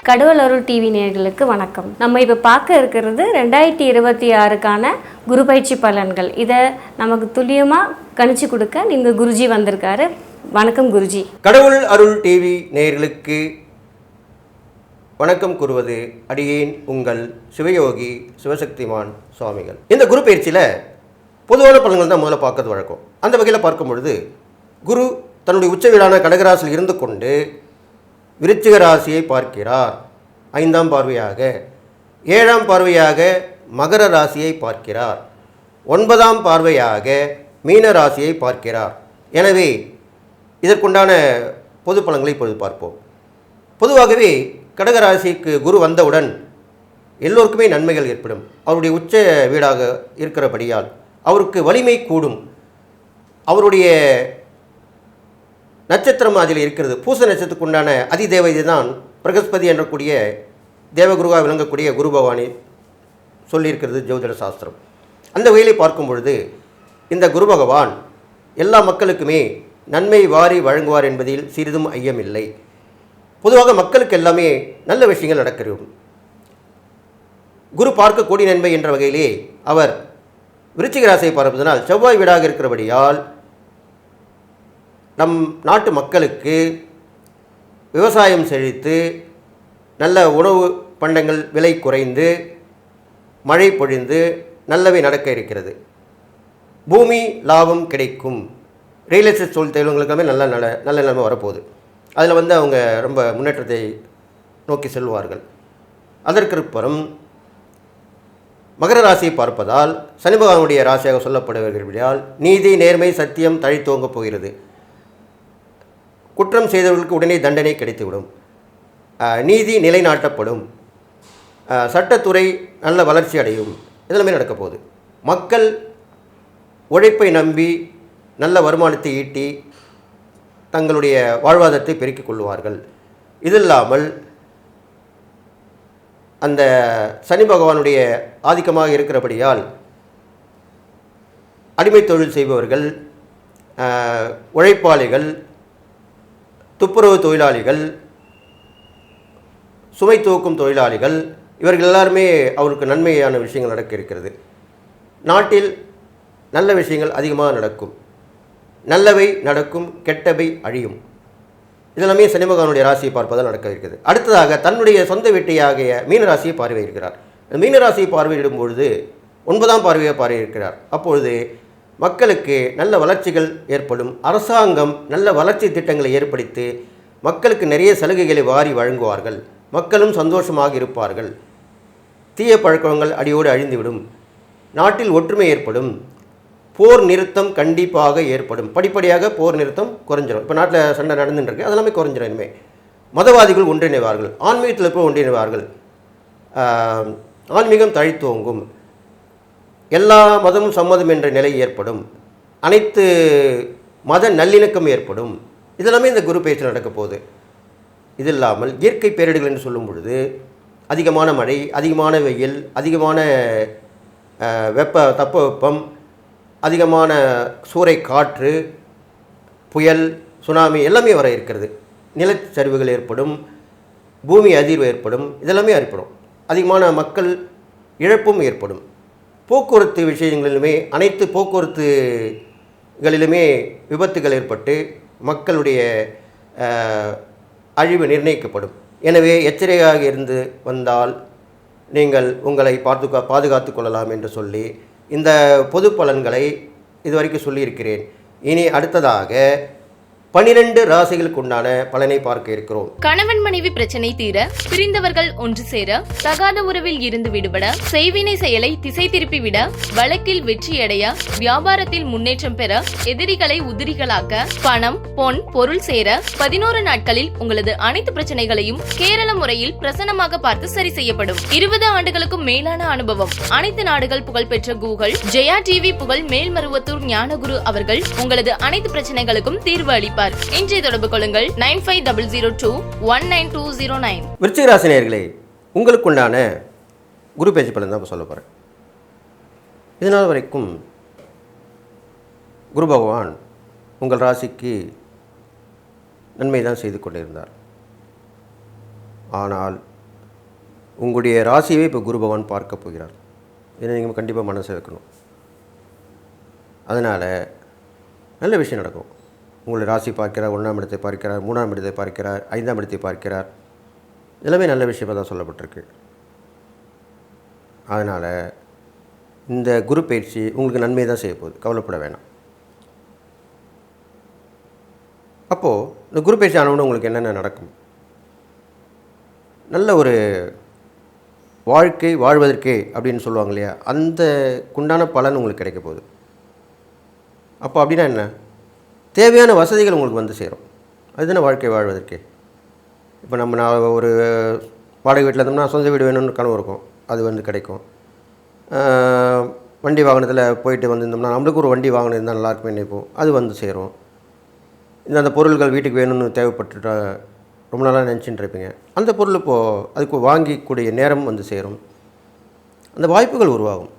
கடவுள் அருள் டிவி நேயர்களுக்கு வணக்கம். நம்ம இப்போ பார்க்க இருக்கிறது 2026க்கான குரு பயிற்சி பலன்கள். இதை நமக்கு துல்லியமாக கணிச்சு கொடுக்க நீங்கள் குருஜி வந்திருக்காரு. வணக்கம் குருஜி. கடவுள் அருள் டிவி நேயர்களுக்கு வணக்கம் கூறுவது அடியேன் உங்கள் சிவயோகி சிவசக்திமான் சுவாமிகள். இந்த குரு பயிற்சியில் பொதுவான பலன்கள் தான் முதல்ல பார்க்கறது வழக்கம். அந்த வகையில் பார்க்கும் பொழுது குரு தன்னுடைய உச்ச வீடான கடகராசியில் இருந்து கொண்டு விருச்சிக ராசியை பார்க்கிறார். 5ஆம் பார்வையாக. 7ஆம் பார்வையாக மகர ராசியை பார்க்கிறார். 9ஆம் பார்வையாக மீன ராசியை பார்க்கிறார். எனவே இதற்குண்டான பொது பலன்களை இப்பொழுது பார்ப்போம். பொதுவாகவே கடகராசிக்கு குரு வந்தவுடன் எல்லோருக்குமே நன்மைகள் ஏற்படும். அவருடைய உச்ச வீடாக இருக்கிறபடியால் அவருக்கு வலிமை கூடும். அவருடைய நட்சத்திரம் அதில் இருக்கிறது. பூச நட்சத்திரத்துக்கு உண்டான அதிதேவதை தான் பிரகஸ்பதி என்றக்கூடிய தேவகுருவாக விளங்கக்கூடிய குரு பகவானை சொல்லியிருக்கிறது ஜோதிட சாஸ்திரம். அந்த வகையிலே பார்க்கும் பொழுது இந்த குரு பகவான் எல்லா மக்களுக்குமே நன்மை வாரி வழங்குவார் என்பதில் சிறிதும் ஐயமில்லை. பொதுவாக மக்களுக்கு எல்லாமே நல்ல விஷயங்கள் நடக்கிறது. குரு பார்க்கக்கூடிய நன்மை என்ற வகையிலே அவர் விருச்சிக ராசியை பார்ப்பதனால் செவ்வாய் வீடாக இருக்கிறபடியால் நம் நாட்டு மக்களுக்கு விவசாயம் செழித்து நல்ல உணவு பண்டங்கள் விலை குறைந்து மழை பொழிந்து நல்லவை நடக்க இருக்கிறது. பூமி லாபம் கிடைக்கும். ரியல் எஸ்டேட் தொழில்களுக்காக நல்ல நிலைமை வரப்போகுது. அதில் அவங்க ரொம்ப முன்னேற்றத்தை நோக்கி செல்வார்கள். அதற்கப்புறம் மகர ராசியை பார்ப்பதால் சனி பகவானுடைய ராசியாக சொல்லப்படுவதால் நீதி நேர்மை சத்தியம் தழைத்தோங்கப் போகிறது. குற்றம் செய்தவர்களுக்கு உடனே தண்டனை கிடைத்துவிடும். நீதி நிலைநாட்டப்படும். சட்டத்துறை நல்ல வளர்ச்சி அடையும். இதெல்லாமே நடக்க போகுது. மக்கள் உழைப்பை நம்பி நல்ல வருமானத்தை ஈட்டி தங்களுடைய வாழ்வாதாரத்தை பெருக்கிக் கொள்வார்கள். இது இல்லாமல் அந்த சனி பகவானுடைய ஆதிக்கமாக இருக்கிறபடியால் அடிமை தொழில் செய்பவர்கள், உழைப்பாளிகள், துப்புரவு தொழிலாளிகள், சுமை தூக்கும் தொழிலாளிகள், இவர்கள் எல்லாருமே அவருக்கு நன்மையான விஷயங்கள் நடக்க இருக்கிறது. நாட்டில் நல்ல விஷயங்கள் அதிகமாக நடக்கும். நல்லவை நடக்கும், கெட்டவை அழியும். இதெல்லாமே சனி பகவானுடைய ராசியை பார்ப்பதால் நடக்க இருக்கிறது. அடுத்ததாக தன்னுடைய சொந்த வீட்டையாகிய மீனராசியை பார்வையிடுகிறார். மீனராசியை பார்வையிடும் பொழுது 9ஆம் பார்வையை பார்வையிடுகிறார். அப்பொழுது மக்களுக்கு நல்ல வளர்ச்சிகள் ஏற்படும். அரசாங்கம் நல்ல வளர்ச்சி திட்டங்களை ஏற்படுத்தி மக்களுக்கு நிறைய சலுகைகளை வாரி வழங்குவார்கள். மக்களும் சந்தோஷமாக இருப்பார்கள். தீய பழக்கங்கள் அடியோடு அழிந்துவிடும். நாட்டில் ஒற்றுமை ஏற்படும். போர் நிறுத்தம் கண்டிப்பாக ஏற்படும். படிப்படியாக போர் நிறுத்தம் குறைஞ்சிடும். இப்போ நாட்டில் சண்டை நடந்துட்டுருக்கு, அதெல்லாமே குறைஞ்சிடும். இனிமேல் மதவாதிகள் ஒன்றிணைவார்கள். ஆன்மீகத்தில் இப்போ ஒன்றிணைவார்கள். ஆன்மீகம் தழைத்தோங்கும். எல்லா மதமும் சம்மதம் என்ற நிலை ஏற்படும். அனைத்து மத நல்லிணக்கம் ஏற்படும். இதெல்லாமே இந்த குரு பயிற்சி நடக்க போகுது. இது இல்லாமல் இயற்கை பேரிடர்கள் என்று சொல்லும் பொழுது அதிகமான மழை, அதிகமான வெயில், அதிகமான தட்பவெப்பம், அதிகமான சூறை காற்று, புயல், சுனாமி எல்லாமே வர இருக்கிறது. நிலச்சரிவுகள் ஏற்படும். பூமி அதிர்வு ஏற்படும். இதெல்லாமே ஏற்படும். அதிகமான மக்கள் இழப்பும் ஏற்படும். போக்குவரத்து விஷயங்களிலுமே அனைத்து போக்குவரத்துகளிலுமே விபத்துகள் ஏற்பட்டு மக்களுடைய அழிவு நிர்ணயிக்கப்படும். எனவே எச்சரிக்கையாக இருந்து வந்தால் நீங்கள் உங்களை பாதுகாத்து கொள்ளலாம் என்று சொல்லி இந்த பொது பலன்களை இதுவரைக்கும் சொல்லியிருக்கிறேன். இனி அடுத்ததாக 12 ராசிகளுக்கு உண்டான பலனை பார்க்க இருக்கிறோம். கணவன் மனைவி பிரச்சனை தீர, பிரிந்தவர்கள் ஒன்று சேர, தகாத உறவில் இருந்து விடுபட, செய்வினை செயலை திசை திருப்பி விட, வழக்கில் வெற்றியடைய, வியாபாரத்தில் முன்னேற்றம் பெற, எதிரிகளை உதிரிகளாக்க, பணம் பொன் பொருள் சேர 11 நாட்களில் உங்களது அனைத்து பிரச்சனைகளையும் கேரள முறையில் பிரசன்னமாக பார்த்து சரி செய்யப்படும். 20 ஆண்டுகளுக்கும் மேலான அனுபவம். அனைத்து நாடுகள் புகழ்பெற்ற கூகுள் ஜெயா டிவி புகழ் மேல்மருவத்தூர் ஞானகுரு அவர்கள் உங்களது அனைத்து பிரச்சனைகளுக்கும் தீர்வு அளிப்பார். இன்றைய தொடர்பு கொள்ளுங்கள் 9500219209. விருச்சிக ராசி நேயர்களே, உங்களுக்குண்டான குரு பயிற்சி பலன் தான் சொல்ல போகிறேன். இதனால் வரைக்கும் குரு பகவான் உங்கள் ராசிக்கு நன்மை தான் செய்து கொண்டிருந்தார். ஆனால் உங்களுடைய ராசியை இப்போ குரு பகவான் பார்க்க போகிறார். இதை நீங்கள் கண்டிப்பாக மனசில் வைக்கணும். அதனால் நல்ல விஷயம் நடக்கும். உங்களுடைய ராசி பார்க்கிறார், 1ஆம் இடத்தை பார்க்கிறார், 3ஆம் இடத்தை பார்க்கிறார், 5ஆம் இடத்தை பார்க்கிறார். எல்லாமே நல்ல விஷயமாக தான் சொல்லப்பட்டிருக்கு. அதனால் இந்த குரு பயிற்சி உங்களுக்கு நன்மை தான் செய்ய போகுது, கவலைப்பட வேணாம். அப்போது இந்த குரு பயிற்சி ஆனவுடனே உங்களுக்கு என்னென்ன நடக்கும்? நல்ல ஒரு வாழ்க்கை வாழ்வதற்கே அப்படின்னு சொல்லுவாங்க இல்லையா, அந்த குண்டான பலன் உங்களுக்கு கிடைக்க போகுது. அப்போ அப்படின்னா என்ன? தேவையான வசதிகள் உங்களுக்கு வந்து சேரும். அதுதானே வாழ்க்கை வாழ்வதற்கே. இப்போ நான் ஒரு வாடகை வீட்டில் இருந்தோம்னா சொந்த வீடு வேணும்னு கனவு இருக்கும், அது வந்து கிடைக்கும். வண்டி வாகனத்தில் போயிட்டு வந்திருந்தோம்னா நம்மளுக்கு ஒரு வண்டி வாகனம் இருந்தால் நல்லாயிருக்குமே நினைப்போம், அது வந்து சேரும். அந்த பொருள்கள் வீட்டுக்கு வேணும்னு தேவைப்பட்டுட்டா ரொம்ப நாளாக நினச்சிட்டு இருப்பீங்க, அந்த பொருள் இப்போது அதுக்கு வாங்கிக்கூடிய நேரம் வந்து சேரும். அந்த வாய்ப்புகள் உருவாகும்.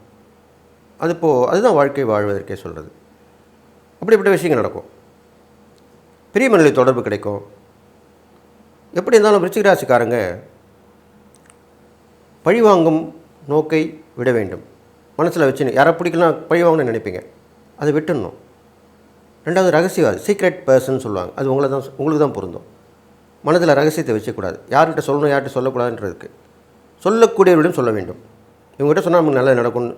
அதுதான் வாழ்க்கை வாழ்வதற்கே சொல்கிறது. அப்படிப்பட்ட விஷயங்கள் நடக்கும். பெரிய மனிதர்களை தொடர்பு கிடைக்கும். எப்படி இருந்தாலும் விருச்சிக ராசிக்காரங்க பழிவாங்கும் நோக்கை விட வேண்டும். மனசில் வச்சுன்னு யாரை பிடிக்கலாம் பழி வாங்கணும்னு நினைப்பீங்க, அதை விட்டுடணும். ரெண்டாவது ரகசியவாதி, சீக்ரெட் பர்சன் சொல்லுவாங்க, அது உங்களுக்கு தான் பொருந்தும். மனதில் ரகசியத்தை வச்சக்கூடாது. யார்கிட்ட சொல்லணும் யார்கிட்ட சொல்லக்கூடாதுன்றதுக்கு சொல்லக்கூடியவர்களிடம் சொல்ல வேண்டும். இவங்ககிட்ட சொன்னால் நமக்கு நல்லது நடக்கும்னு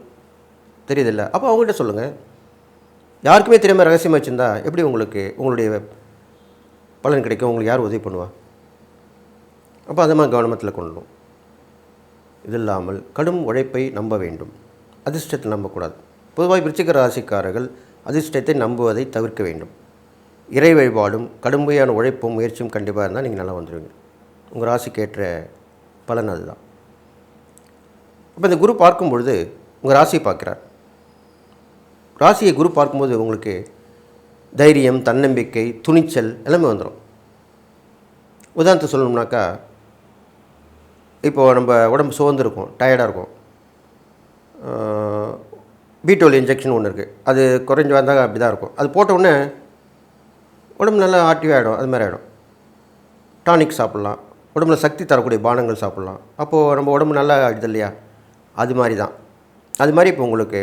தெரியுதில்ல, அப்போ அவங்ககிட்ட சொல்லுங்கள். யாருக்குமே தெரியாமல் ரகசியமாக வச்சுருந்தா எப்படி உங்களுடைய பலன் கிடைக்கும்? உங்களுக்கு யார் உதவி பண்ணுவா? அப்போ அதை மாதிரி கவனத்தில் கொள்ளணும். இது இல்லாமல் கடும் உழைப்பை நம்ப வேண்டும், அதிர்ஷ்டத்தை நம்பக்கூடாது. பொதுவாக விருச்சிக ராசிக்காரர்கள் அதிர்ஷ்டத்தை நம்புவதை தவிர்க்க வேண்டும். இறை வழிபாடும் கடுமையான உழைப்பும் முயற்சியும் கண்டிப்பாக இருந்தால் நீங்கள் நல்லா வந்துடுவீங்க. உங்கள் ராசிக்கு ஏற்ற பலன் அதுதான். அப்போ இந்த குரு பார்க்கும் பொழுது உங்கள் ராசியை பார்க்குறார். ராசியை குரு பார்க்கும்போது உங்களுக்கு தைரியம், தன்னம்பிக்கை, துணிச்சல் எல்லாமே வந்துடும். உதாரணத்தை சொல்லணும்னாக்கா, இப்போது நம்ம உடம்பு சோர்ந்துருக்கும், டயர்டாக இருக்கும், B12 இன்ஜெக்ஷன் ஒன்று இருக்குது, அது குறைஞ்சி வந்தால் அப்படி தான் இருக்கும். அது போட்ட உடனே உடம்பு நல்லா ஆக்டிவாக ஆகிடும். அது மாதிரி ஆகிடும். டானிக் சாப்பிட்லாம், உடம்புல சக்தி தரக்கூடிய பானங்கள் சாப்பிட்லாம். அப்போது நம்ம உடம்பு நல்லா ஆகிடுது இல்லையா, அது மாதிரி தான். அது மாதிரி இப்போ உங்களுக்கு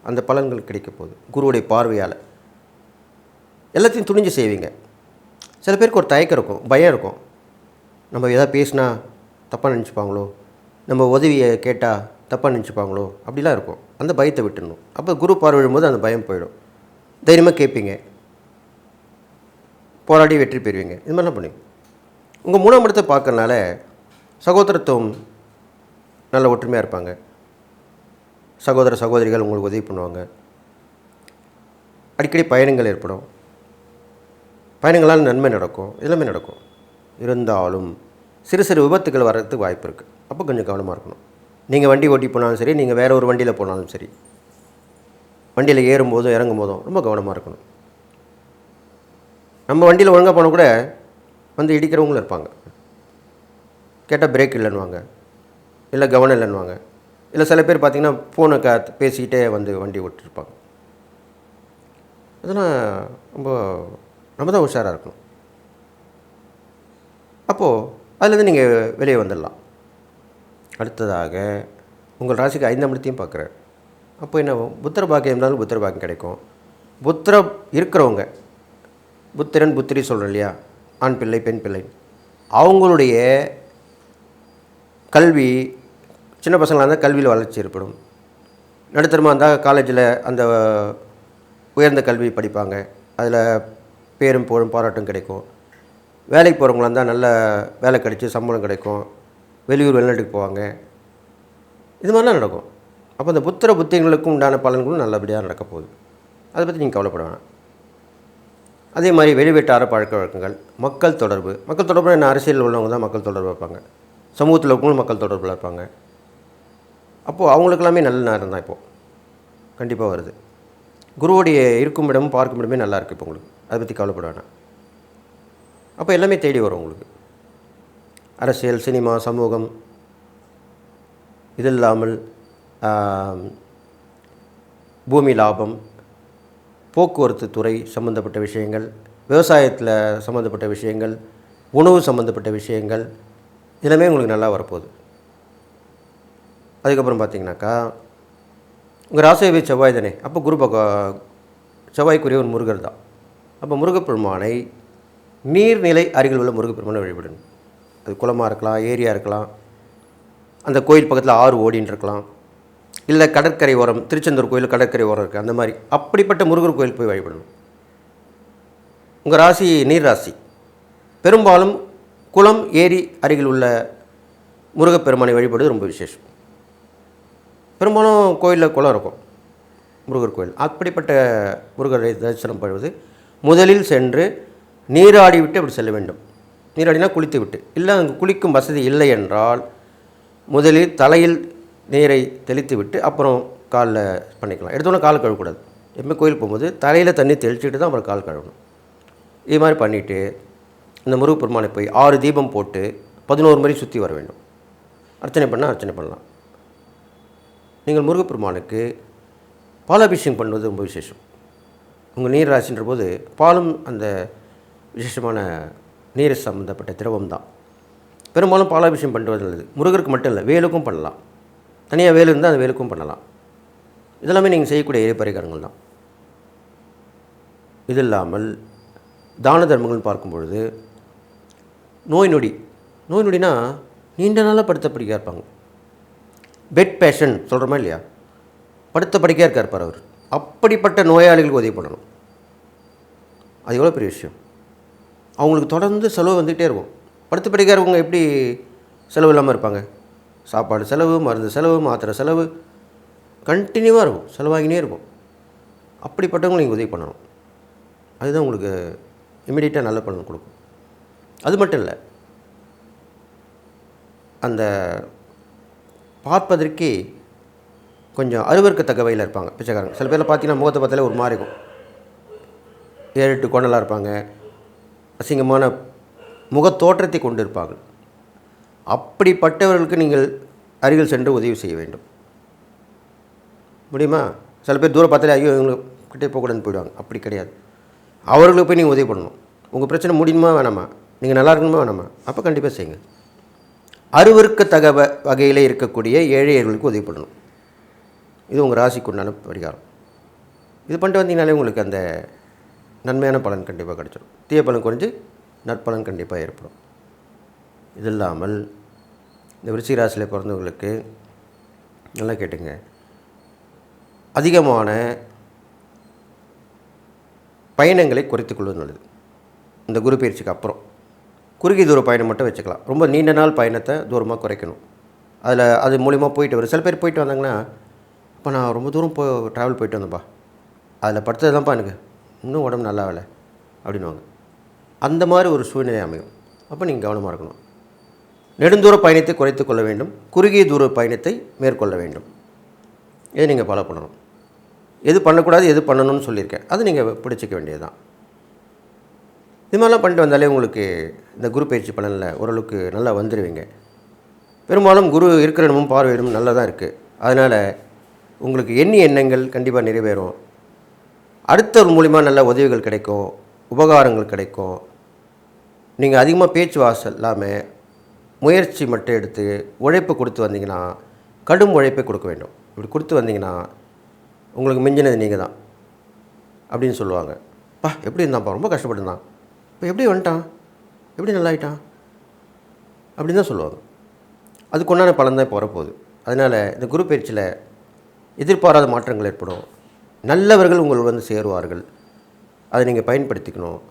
அந்த பலன்கள் கிடைக்க போகுது குருவுடைய பார்வையால். எல்லாத்தையும் துணிஞ்சு செய்வீங்க. சில பேருக்கு ஒரு தயக்கம் இருக்கும், பயம் இருக்கும். நம்ம எதாவது பேசினா தப்பாக நினச்சிப்பாங்களோ, நம்ம உதவியை கேட்டால் தப்பாக நினச்சிப்பாங்களோ, அப்படிலாம் இருக்கும். அந்த பயத்தை விட்டுடணும். அப்போ குரு பார்வை விழும்போது அந்த பயம் போயிடும். தைரியமாக கேட்பீங்க, போராடி வெற்றி பெறுவீங்க. இது மாதிரிலாம் பண்ணுவீங்க. உங்கள் 3ஆம் இடத்தை பார்க்கறனால சகோதரத்துவம் நல்ல ஒற்றுமையாக இருப்பாங்க. சகோதர சகோதரிகள் உங்களுக்கு உதவி பண்ணுவாங்க. அடிக்கடி பயணங்கள் ஏற்படும். பயணங்களால் நன்மை நடக்கும், எல்லாமே நடக்கும். இருந்தாலும் சிறு சிறு விபத்துகள் வர்றதுக்கு வாய்ப்பு இருக்குது. அப்போ கொஞ்சம் கவனமாக இருக்கணும். நீங்கள் வண்டி ஓட்டி போனாலும் சரி, நீங்கள் வேறு ஒரு வண்டியில் போனாலும் சரி, வண்டியில் ஏறும்போதும் இறங்கும் போதும் ரொம்ப கவனமாக இருக்கணும். நம்ம வண்டியில் ஒழுங்காக போனால் கூட வந்து இடிக்கிறவங்களும் இருப்பாங்க. கேட்டால் பிரேக் இல்லைன்னுவாங்க, இல்லை கவனம் இல்லைன்னுவாங்க. இல்லை சில பேர் பார்த்திங்கன்னா ஃபோனை பேசிக்கிட்டே வந்து வண்டி ஓட்டிருப்பாங்க. அதெல்லாம் நம்ம தான் உஷாராக இருக்கணும். அப்போது அதுலேருந்து நீங்கள் வெளியே வந்துடலாம். அடுத்ததாக உங்கள் ராசிக்கு 5ஆம் இடத்தையும் பார்க்குறாரு. அப்போ என்ன, புத்திர பாக்கியம் இருந்தாலும் புத்திர பாக்கியம் கிடைக்கும். புத்திரம் இருக்கிறவங்க, புத்திரன் புத்திரி சொல்கிறோம் இல்லையா, ஆண் பிள்ளை பெண் பிள்ளை, அவங்களுடைய கல்வி, சின்ன பசங்களாக இருந்தால் கல்வியில் வளர்ச்சி ஏற்படும். நடுத்தரமாக இருந்தால் காலேஜில் அந்த உயர்ந்த கல்வி படிப்பாங்க, அதில் பேரும் புகழும் பாராட்டும் கிடைக்கும். வேலைக்கு போகிறவங்களா இருந்தால் நல்ல வேலை கிடைச்சி சம்பளம் கிடைக்கும், வெளியூர் வெளிநாட்டுக்கு போவாங்க. இது மாதிரிலாம் நடக்கும். அப்போ அந்த புத்திர புத்தியங்களுக்கும் உண்டான பலன்களும் நல்லபடியாக நடக்க போகுது. அதை பற்றி நீங்கள் கவலைப்பட வேணாம். அதே மாதிரி வெளிவட்டார பழக்க வழக்கங்கள், மக்கள் தொடர்பு என்ன, அரசியல் உள்ளவங்க தான் மக்கள் தொடர்பு வைப்பாங்க, சமூகத்தில் இருக்கவங்களும் மக்கள் தொடர்பில் இருப்பாங்க. அப்போது அவங்களுக்கெல்லாமே நல்ல நேரம் தான் இப்போது கண்டிப்பாக வருது. குருவுடைய இருக்கும் இடமும் பார்க்கும் இடமே நல்லா இருக்குது இப்போ உங்களுக்கு. அதை பற்றி கவலைப்பட வேணாம். அப்போ எல்லாமே தேடி வரும் உங்களுக்கு. அரசியல், சினிமா, சமூகம், இது இல்லாமல் பூமி லாபம், போக்குவரத்து துறை சம்மந்தப்பட்ட விஷயங்கள், விவசாயத்தில் சம்மந்தப்பட்ட விஷயங்கள், உணவு சம்மந்தப்பட்ட விஷயங்கள், எல்லாமே உங்களுக்கு நல்லா வரப்போகுது. அதுக்கப்புறம் பார்த்தீங்கன்னாக்கா உங்கள் ராசியை செவ்வாய் தானே, அப்போ செவ்வாய்க்குரிய ஒரு முருகர் தான். அப்போ முருகப்பெருமானை நீர்நிலை அருகில் உள்ள முருகப்பெருமானை வழிபடணும். அது குளமாக இருக்கலாம், ஏரியா இருக்கலாம், அந்த கோயில் பக்கத்தில் ஆறு ஓடின்னு இருக்கலாம், இல்லை கடற்கரை ஓரம், திருச்செந்தூர் கோயில் கடற்கரை ஓரம் இருக்குது, அந்த மாதிரி அப்படிப்பட்ட முருகர் கோயில் போய் வழிபடணும். உங்கள் ராசி நீர் ராசி, பெரும்பாலும் குளம் ஏரி அருகில் உள்ள முருகப்பெருமானை வழிபடுவது ரொம்ப விசேஷம். பெரும்பாலும் கோயிலில் குளம் இருக்கும், முருகர் கோயில். அப்படிப்பட்ட முருகரை தரிசனம் பண்ணுவது முதலில் சென்று நீராடி விட்டு அப்படி செல்ல வேண்டும். நீராடினா குளித்து விட்டு, இல்லை அங்கே குளிக்கும் வசதி இல்லை என்றால் முதலில் தலையில் நீரை தெளித்து விட்டு அப்புறம் காலில் பண்ணிக்கலாம். எடுத்தோன்னே கால் கழுவக்கூடாது. எப்பவுமே கோயில் போகும்போது தலையில் தண்ணி தெளிச்சுட்டு தான் அப்புறம் கால் கழுவணும். இது மாதிரி பண்ணிவிட்டு இந்த முருகப்பெருமானை போய் 6 தீபம் போட்டு 11 முறை சுற்றி வர வேண்டும். அர்ச்சனை பண்ணால் அர்ச்சனை பண்ணலாம். நீங்கள் முருகப்பெருமானுக்கு பாலாபிஷேகம் பண்ணுவது ரொம்ப விசேஷம். உங்கள் நீர் ராசின்ற போது பாலும் அந்த விசேஷமான நீர் சம்மந்தப்பட்ட திரவம் தான். பெரும்பாலும் பாலாபிஷேகம் பண்ணுறது நல்லது. முருகருக்கு மட்டும் இல்லை, வேலுக்கும் பண்ணலாம். தனியாக வேலு இருந்தால் அந்த வேலுக்கும் பண்ணலாம். இதெல்லாமே நீங்கள் செய்யக்கூடிய எளிய பரிகாரங்கள் தான். இது இல்லாமல் தான தர்மங்கள்னு பார்க்கும்பொழுது நோய் நொடினா நீண்ட நாளாக படுத்த படிக்கையாக இருப்பாங்க. பெட் பேஷண்ட் சொல்கிறோமா இல்லையா, படுத்த படிக்கையாக இருக்கார் அவர். அப்படிப்பட்ட நோயாளிகளுக்கு உதவி பண்ணணும். அது எவ்வளோ பெரிய விஷயம். அவங்களுக்கு தொடர்ந்து செலவு வந்துகிட்டே இருக்கும். படுத்த படிக்கையாக இருக்கவங்க எப்படி செலவு இல்லாமல் இருப்பாங்க? சாப்பாடு செலவு, மருந்து செலவு, மாத்திரை செலவு கண்டினியூவாக இருக்கும், செலவாகினே இருக்கும். அப்படிப்பட்டவங்க நீங்கள் உதவி பண்ணணும். அதுதான் உங்களுக்கு இமீடியட்டாக நல்ல பலன் கொடுக்கும். அது மட்டும் இல்லை, அந்த பார்ப்பதற்கே கொஞ்சம் அருவருக்கத்தக்க வகையில் இருப்பாங்க பிச்சைக்காரங்க. சில பேரில் பார்த்தீங்கன்னா முகத்தை பார்த்தாலே ஒரு மாதிரி இருக்கும், 7-8 கொண்டலாக இருப்பாங்க, அசிங்கமான முகத்தோற்றத்தை கொண்டு இருப்பாங்க. அப்படிப்பட்டவர்களுக்கு நீங்கள் அருகில் சென்று உதவி செய்ய வேண்டும். முடியுமா? சில பேர் தூரம் பார்த்தாலே ஐயோ இவங்களுக்கு கிட்டே போகக்கூடாதுன்னு போயிடுவாங்க. அப்படி கிடையாது. அவர்களுக்கு போய் நீங்கள் உதவி பண்ணணும். உங்கள் பிரச்சனை முடியுமா வேணாமா, நீங்கள் நல்லா இருக்கணுமா வேணாமா, அப்போ கண்டிப்பாக செய்யுங்க. அருவருக்கத்தக வகையில் இருக்கக்கூடிய ஏழையர்களுக்கு உதவி பண்ணணும். இது உங்கள் ராசிக்கு உண்டான பரிகாரம். இது பண்ணிட்டு வந்தீங்கனாலே உங்களுக்கு அந்த நன்மையான பலன் கண்டிப்பாக கிடச்சிடும். தீய பலன் குறைஞ்சு நற்பலன் கண்டிப்பாக ஏற்படும். இது இல்லாமல் இந்த விருச்சிக ராசியில் பிறந்தவங்களுக்கு நல்லா கேட்டுங்க, அதிகமான பயணங்களை குறைத்துக்கொள்வது நல்லது. இந்த குரு பயிற்சிக்கு அப்புறம் குறுகிய தூர பயணம் மட்டும் வச்சுக்கலாம். ரொம்ப நீண்ட நாள் பயணத்தை தூரமாக குறைக்கணும். அது மூலிமா போயிட்டு வரும். சில பேர் போயிட்டு வந்தாங்கன்னா, இப்போ நான் ரொம்ப தூரம் ட்ராவல் போயிட்டு வந்தேன்ப்பா, அதில் படுத்தது தான்ப்பா எனக்கு இன்னும் உடம்பு நல்லா இல்லை அப்படின்வாங்க. அந்த மாதிரி ஒரு சூழ்நிலை அமையும். அப்போ நீங்கள் கவனமாக இருக்கணும். நெடுந்தூர பயணத்தை குறைத்து கொள்ள வேண்டும், குறுகிய தூர பயணத்தை மேற்கொள்ள வேண்டும். இதை நீங்கள் ஃபாலோ பண்ணணும். எது பண்ணக்கூடாது எது பண்ணணும்னு சொல்லியிருக்கேன், அது நீங்கள் பிடிச்சிக்க வேண்டியது தான். இது மாதிரிலாம் பண்ணிட்டு வந்தாலே உங்களுக்கு இந்த குரு பயிற்சி பலனில் ஓரளவுக்கு நல்லா வந்துடுவீங்க. பெரும்பாலும் குரு இருக்கிற இடமும் பார்வையிடமும் நல்லா தான் இருக்குது. அதனால் உங்களுக்கு எண்ணிய எண்ணங்கள் கண்டிப்பாக நிறைவேறும். அடுத்தவர் மூலிமா நல்ல உதவிகள் கிடைக்கும், உபகாரங்கள் கிடைக்கும். நீங்கள் அதிகமாக பேச்சு வாசல் இல்லாமல் முயற்சி மட்டும் எடுத்து உழைப்பு கொடுத்து வந்தீங்கன்னா, கடும் உழைப்பை கொடுக்க வேண்டும். இப்படி கொடுத்து வந்தீங்கன்னா உங்களுக்கு மிஞ்சினது நீங்கள் தான் அப்படின்னு சொல்லுவாங்க. பா எப்படி இருந்தான்ப்பா, ரொம்ப கஷ்டப்பட்டுருந்தான், இப்போ எப்படி வந்துட்டான், எப்படி நல்லாயிட்டான் அப்படின்னு தான் சொல்லுவாங்க. அதுக்கு உண்டான பலன் தான் இப்போ வரப்போகுது. அதனால் இந்த குரு பயிற்சியில் எதிர்பாராத மாற்றங்கள் ஏற்படும். நல்லவர்கள் உங்கள் வந்து சேருவார்கள். அதை நீங்கள் பயன்படுத்திக்கணும்.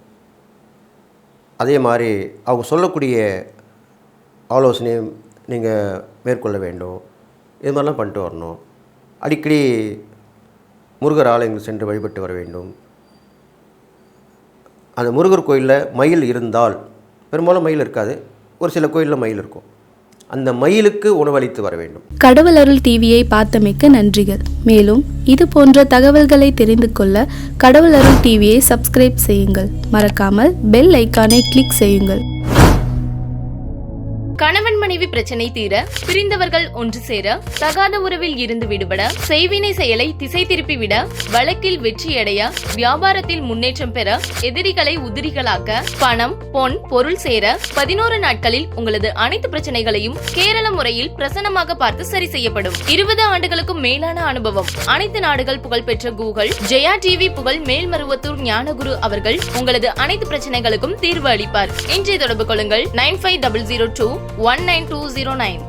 அதே மாதிரி அவங்க சொல்லக்கூடிய ஆலோசனையும் நீங்கள் மேற்கொள்ள வேண்டும். இது மாதிரிலாம் பண்ணிட்டு வரணும். அடிக்கடி முருகர் ஆலயங்கள் சென்று வழிபட்டு வர வேண்டும். அந்த முருகர் கோயிலில் மயில் இருந்தால், பெரும்பாலும் மயில் இருக்காது, ஒரு சில கோயிலில் மயில் இருக்கும், அந்த மயிலுக்கு உணவளித்து வர வேண்டும். கடவுள் அருள் டிவியை பார்த்தமைக்க நன்றிகள். மேலும் இது போன்ற தகவல்களை தெரிந்து கொள்ள கடவுள் அருள் டிவியை சப்ஸ்கிரைப் செய்யுங்கள். மறக்காமல் பெல் ஐக்கானை கிளிக் செய்யுங்கள். கணவன் மனைவி பிரச்சனை தீர, பிரிந்தவர்கள் ஒன்று சேர, தகாத உறவில் இருந்து விடுபட, செய்வினை செயலை திசை திருப்பிவிட, வழக்கில் வெற்றியடைய, வியாபாரத்தில் முன்னேற்றம் பெற, எதிரிகளை உதிரிகளாக்க, பணம் பொன் பொருள் சேர 11 நாட்களில் உங்களது அனைத்து பிரச்சனைகளையும் கேரள முறையில் பிரசன்னமாக பார்த்து சரி செய்யப்படும். 20 ஆண்டுகளுக்கும் மேலான அனுபவம். அனைத்து நாடுகள் புகழ்பெற்ற கூகுள் ஜெயா டிவி புகழ் மேல்மருவத்தூர் ஞானகுரு அவர்கள் உங்களது அனைத்து பிரச்சனைகளுக்கும் தீர்வு அளிப்பார். இன்றைய தொடர்பு கொள்ளுங்கள் 9500219209.